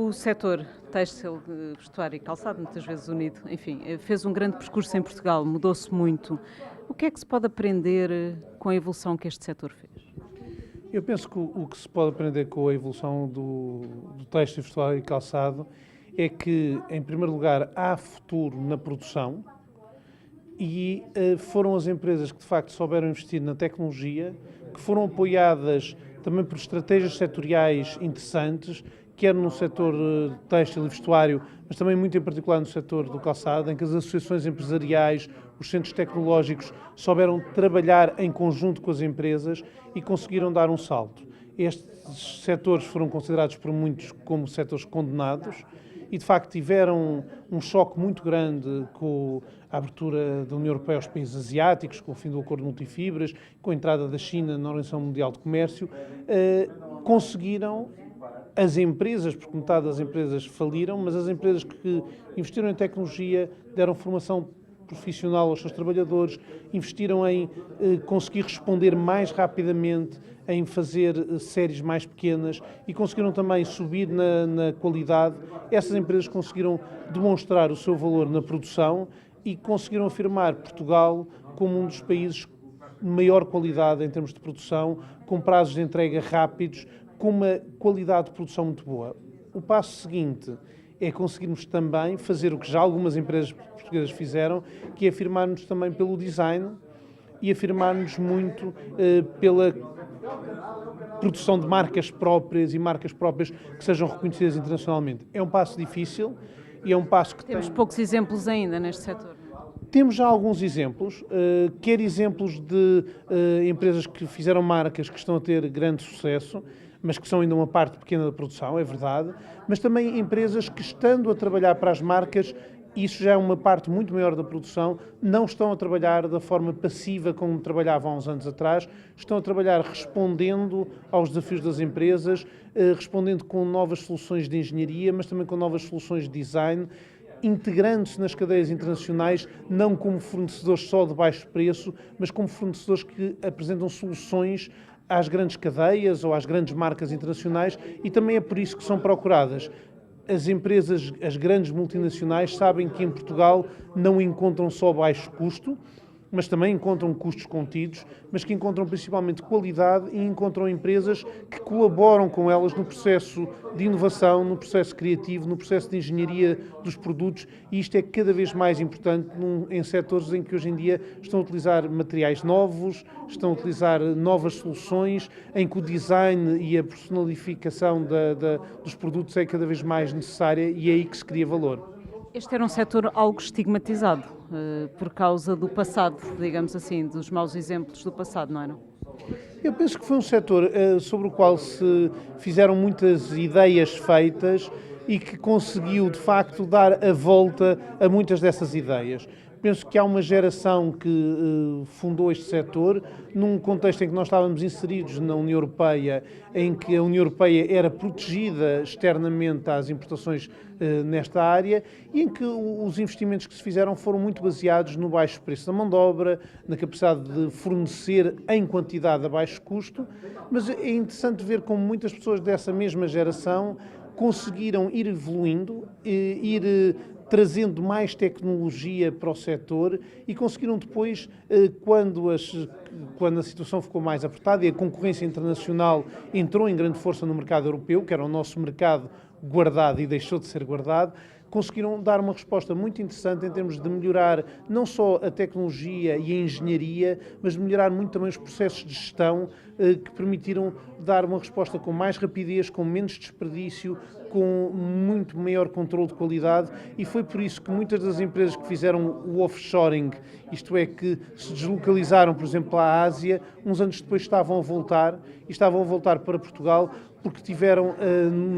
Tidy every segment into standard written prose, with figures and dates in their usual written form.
O setor têxtil, vestuário e calçado, muitas vezes unido, enfim, fez um grande percurso em Portugal, mudou-se muito. O que é que se pode aprender com a evolução que este setor fez? Eu penso que o que se pode aprender com a evolução do têxtil, vestuário e calçado é que, em primeiro lugar, há futuro na produção e foram as empresas que, de facto, souberam investir na tecnologia, que foram apoiadas também por estratégias setoriais interessantes, quer no setor têxtil e vestuário, mas também muito em particular no setor do calçado, em que as associações empresariais, os centros tecnológicos souberam trabalhar em conjunto com as empresas e conseguiram dar um salto. Estes setores foram considerados por muitos como setores condenados e, de facto, tiveram um choque muito grande com a abertura da União Europeia aos países asiáticos, com o fim do acordo multifibras, com a entrada da China na Organização Mundial de Comércio. Conseguiram as empresas, porque metade das empresas faliram, mas as empresas que investiram em tecnologia, deram formação profissional aos seus trabalhadores, investiram em conseguir responder mais rapidamente, em fazer séries mais pequenas e conseguiram também subir na qualidade. Essas empresas conseguiram demonstrar o seu valor na produção e conseguiram afirmar Portugal como um dos países de maior qualidade em termos de produção, com prazos de entrega rápidos, com uma qualidade de produção muito boa. O passo seguinte é conseguirmos também fazer o que já algumas empresas portuguesas fizeram, que é afirmar-nos também pelo design e afirmar-nos muito pela produção de marcas próprias e marcas próprias que sejam reconhecidas internacionalmente. É um passo difícil e é um passo que Temos poucos exemplos ainda neste setor. Temos já alguns exemplos, quer exemplos de empresas que fizeram marcas que estão a ter grande sucesso, mas que são ainda uma parte pequena da produção, é verdade, mas também empresas que, estando a trabalhar para as marcas, isso já é uma parte muito maior da produção, não estão a trabalhar da forma passiva como trabalhavam há uns anos atrás, estão a trabalhar respondendo aos desafios das empresas, respondendo com novas soluções de engenharia, mas também com novas soluções de design, integrando-se nas cadeias internacionais, não como fornecedores só de baixo preço, mas como fornecedores que apresentam soluções às grandes cadeias ou às grandes marcas internacionais, e também é por isso que são procuradas. As empresas, as grandes multinacionais, sabem que em Portugal não encontram só baixo custo, mas também encontram custos contidos, mas que encontram principalmente qualidade e encontram empresas que colaboram com elas no processo de inovação, no processo criativo, no processo de engenharia dos produtos, e isto é cada vez mais importante em setores em que hoje em dia estão a utilizar materiais novos, estão a utilizar novas soluções, em que o design e a personalificação dos produtos é cada vez mais necessária, e é aí que se cria valor. Este era um setor algo estigmatizado, por causa do passado, digamos assim, dos maus exemplos do passado, não era? Eu penso que foi um setor sobre o qual se fizeram muitas ideias feitas e que conseguiu, de facto, dar a volta a muitas dessas ideias. Penso que há uma geração que fundou este setor num contexto em que nós estávamos inseridos na União Europeia, em que a União Europeia era protegida externamente às importações nesta área, e em que os investimentos que se fizeram foram muito baseados no baixo preço da mão de obra, na capacidade de fornecer em quantidade a baixo custo, mas é interessante ver como muitas pessoas dessa mesma geração conseguiram ir evoluindo, ir trazendo mais tecnologia para o setor, e conseguiram depois, quando a situação ficou mais apertada e a concorrência internacional entrou em grande força no mercado europeu, que era o nosso mercado guardado e deixou de ser guardado, conseguiram dar uma resposta muito interessante em termos de melhorar não só a tecnologia e a engenharia, mas de melhorar muito também os processos de gestão, que permitiram dar uma resposta com mais rapidez, com menos desperdício, com muito maior controle de qualidade, e foi por isso que muitas das empresas que fizeram o offshoring, isto é, que se deslocalizaram, por exemplo, à Ásia, uns anos depois estavam a voltar para Portugal, porque tiveram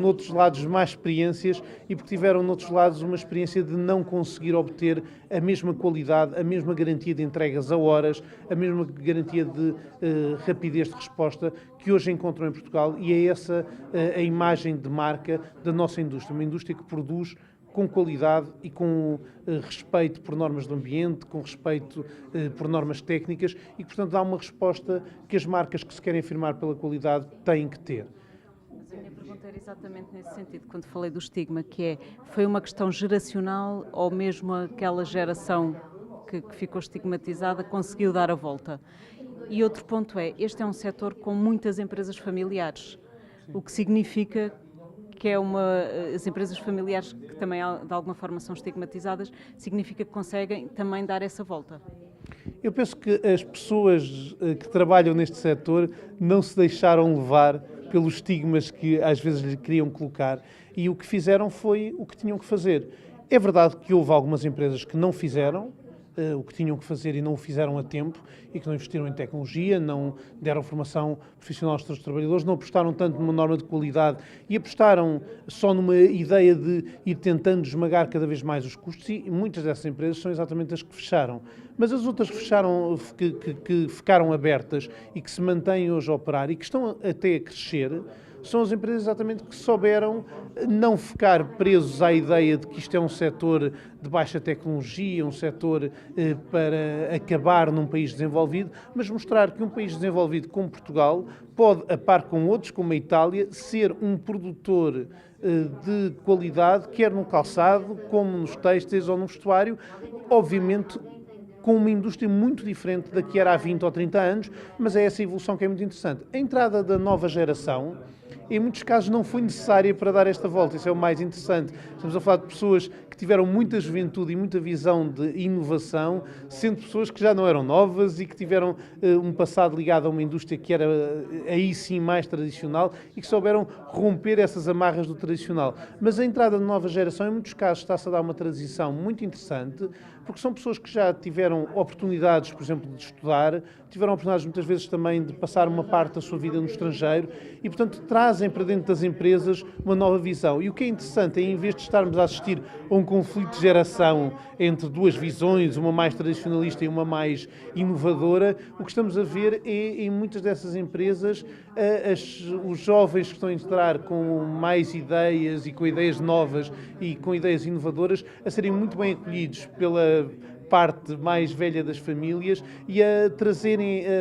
noutros lados mais experiências e porque tiveram noutros lados uma experiência de não conseguir obter a mesma qualidade, a mesma garantia de entregas a horas, a mesma garantia de rapidez de resposta que hoje encontram em Portugal, e é essa a imagem de marca da nossa indústria, uma indústria que produz com qualidade e com respeito por normas do ambiente, com respeito por normas técnicas, e, portanto, dá uma resposta que as marcas que se querem afirmar pela qualidade têm que ter. Mas a minha pergunta Era exatamente nesse sentido, quando falei do estigma, foi uma questão geracional ou mesmo aquela geração que ficou estigmatizada conseguiu dar a volta? E outro ponto este é um setor com muitas empresas familiares, o que significa que as empresas familiares que também de alguma forma são estigmatizadas, significa que conseguem também dar essa volta. Eu penso que as pessoas que trabalham neste setor não se deixaram levar pelos estigmas que às vezes lhe queriam colocar e o que fizeram foi o que tinham que fazer. É verdade que houve algumas empresas que não fizeram o que tinham que fazer e não o fizeram a tempo e que não investiram em tecnologia, não deram formação profissional aos seus trabalhadores, não apostaram tanto numa norma de qualidade e apostaram só numa ideia de ir tentando esmagar cada vez mais os custos e muitas dessas empresas são exatamente as que fecharam. Mas as outras que fecharam, que ficaram abertas e que se mantêm hoje a operar e que estão até a crescer, são as empresas exatamente que souberam não ficar presos à ideia de que isto é um setor de baixa tecnologia, um setor para acabar num país desenvolvido, mas mostrar que um país desenvolvido como Portugal pode, a par com outros, como a Itália, ser um produtor de qualidade, quer no calçado, como nos têxteis ou no vestuário, obviamente com uma indústria muito diferente da que era há 20 ou 30 anos, mas é essa evolução que é muito interessante. A entrada da nova geração, em muitos casos, não foi necessária para dar esta volta. Isso é o mais interessante. Estamos a falar de pessoas que tiveram muita juventude e muita visão de inovação, sendo pessoas que já não eram novas e que tiveram um passado ligado a uma indústria que era aí sim mais tradicional e que souberam romper essas amarras do tradicional. Mas a entrada da nova geração, em muitos casos, está-se a dar uma transição muito interessante, porque são pessoas que já tiveram oportunidades, por exemplo, de estudar, tiveram oportunidades muitas vezes também de passar uma parte da sua vida no estrangeiro e, portanto, trazem para dentro das empresas uma nova visão. E o que é interessante é, em vez de estarmos a assistir a um conflito de geração entre duas visões, uma mais tradicionalista e uma mais inovadora, o que estamos a ver é, em muitas dessas empresas, os jovens que estão a entrar com mais ideias e com ideias novas e com ideias inovadoras a serem muito bem acolhidos pela parte mais velha das famílias e a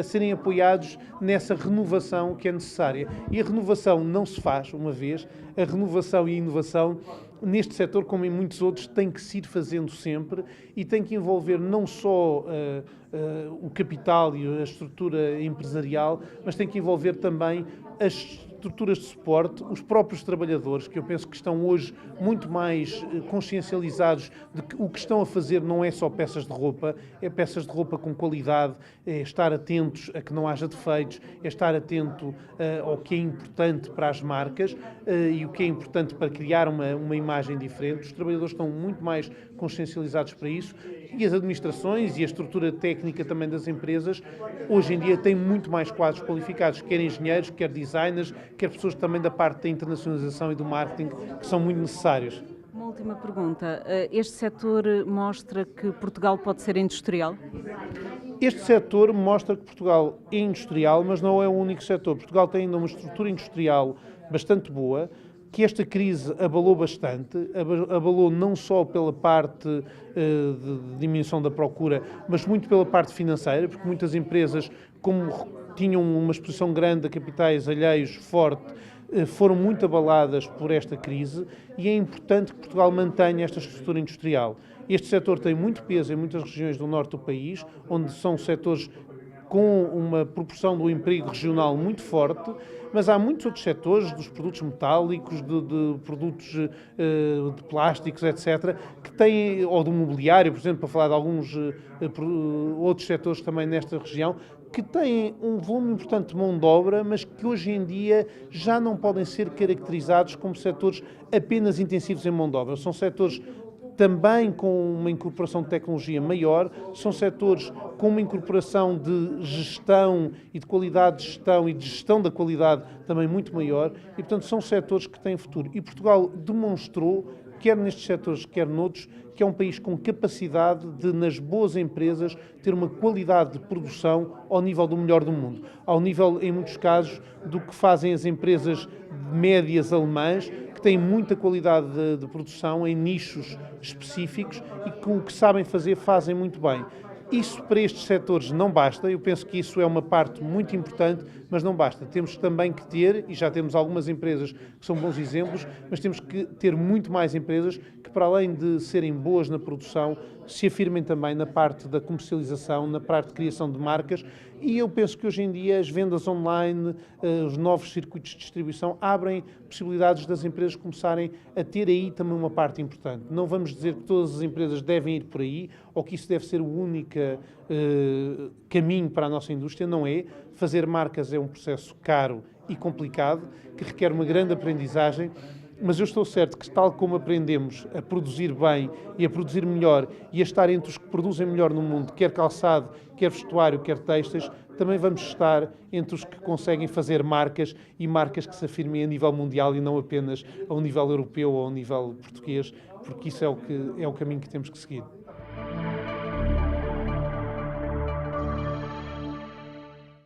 serem apoiados nessa renovação que é necessária. E a renovação não se faz uma vez, a renovação e a inovação neste setor, como em muitos outros, tem que se ir fazendo sempre e tem que envolver não só o capital e a estrutura empresarial, mas tem que envolver também as estruturas de suporte, os próprios trabalhadores, que eu penso que estão hoje muito mais consciencializados de que o que estão a fazer não é só peças de roupa, é peças de roupa com qualidade, é estar atentos a que não haja defeitos, é estar atento ao que é importante para as marcas e o que é importante para criar uma imagem diferente. Os trabalhadores estão muito mais consciencializados para isso e as administrações e a estrutura técnica também das empresas hoje em dia têm muito mais quadros qualificados, quer engenheiros, quer designers, quer pessoas também da parte da internacionalização e do marketing, que são muito necessários. Uma última pergunta. Este setor mostra que Portugal pode ser industrial? Este setor mostra que Portugal é industrial, mas não é o único setor. Portugal tem ainda uma estrutura industrial bastante boa, que esta crise abalou bastante, abalou não só pela parte de diminuição da procura, mas muito pela parte financeira, porque muitas empresas, como tinham uma exposição grande a capitais alheios forte, foram muito abaladas por esta crise e é importante que Portugal mantenha esta estrutura industrial. Este setor tem muito peso em muitas regiões do norte do país, onde são setores com uma proporção do emprego regional muito forte, mas há muitos outros setores, dos produtos metálicos, de produtos de plásticos, etc., que têm, ou do mobiliário, por exemplo, para falar de alguns outros setores também nesta região, que têm um volume importante de mão de obra, mas que hoje em dia já não podem ser caracterizados como setores apenas intensivos em mão de obra. São setores também com uma incorporação de tecnologia maior, são setores com uma incorporação de gestão e de qualidade de gestão e de gestão da qualidade também muito maior e, portanto, são setores que têm futuro. E Portugal demonstrou, quer nestes setores, quer noutros, que é um país com capacidade de, nas boas empresas, ter uma qualidade de produção ao nível do melhor do mundo. Ao nível, em muitos casos, do que fazem as empresas médias alemãs, que têm muita qualidade de produção em nichos específicos e com o que sabem fazer, fazem muito bem. Isso para estes setores não basta, eu penso que isso é uma parte muito importante, mas não basta. Temos também que ter, e já temos algumas empresas que são bons exemplos, mas temos que ter muito mais empresas que, para além de serem boas na produção, se afirmem também na parte da comercialização, na parte de criação de marcas, e eu penso que hoje em dia as vendas online, os novos circuitos de distribuição abrem possibilidades das empresas começarem a ter aí também uma parte importante. Não vamos dizer que todas as empresas devem ir por aí ou que isso deve ser o único caminho para a nossa indústria, não é. Fazer marcas é um processo caro e complicado, que requer uma grande aprendizagem, mas eu estou certo que, tal como aprendemos a produzir bem e a produzir melhor e a estar entre os que produzem melhor no mundo, quer calçado, quer vestuário, quer textos, também vamos estar entre os que conseguem fazer marcas e marcas que se afirmem a nível mundial e não apenas a um nível europeu ou a um nível português, porque isso é o caminho que temos que seguir.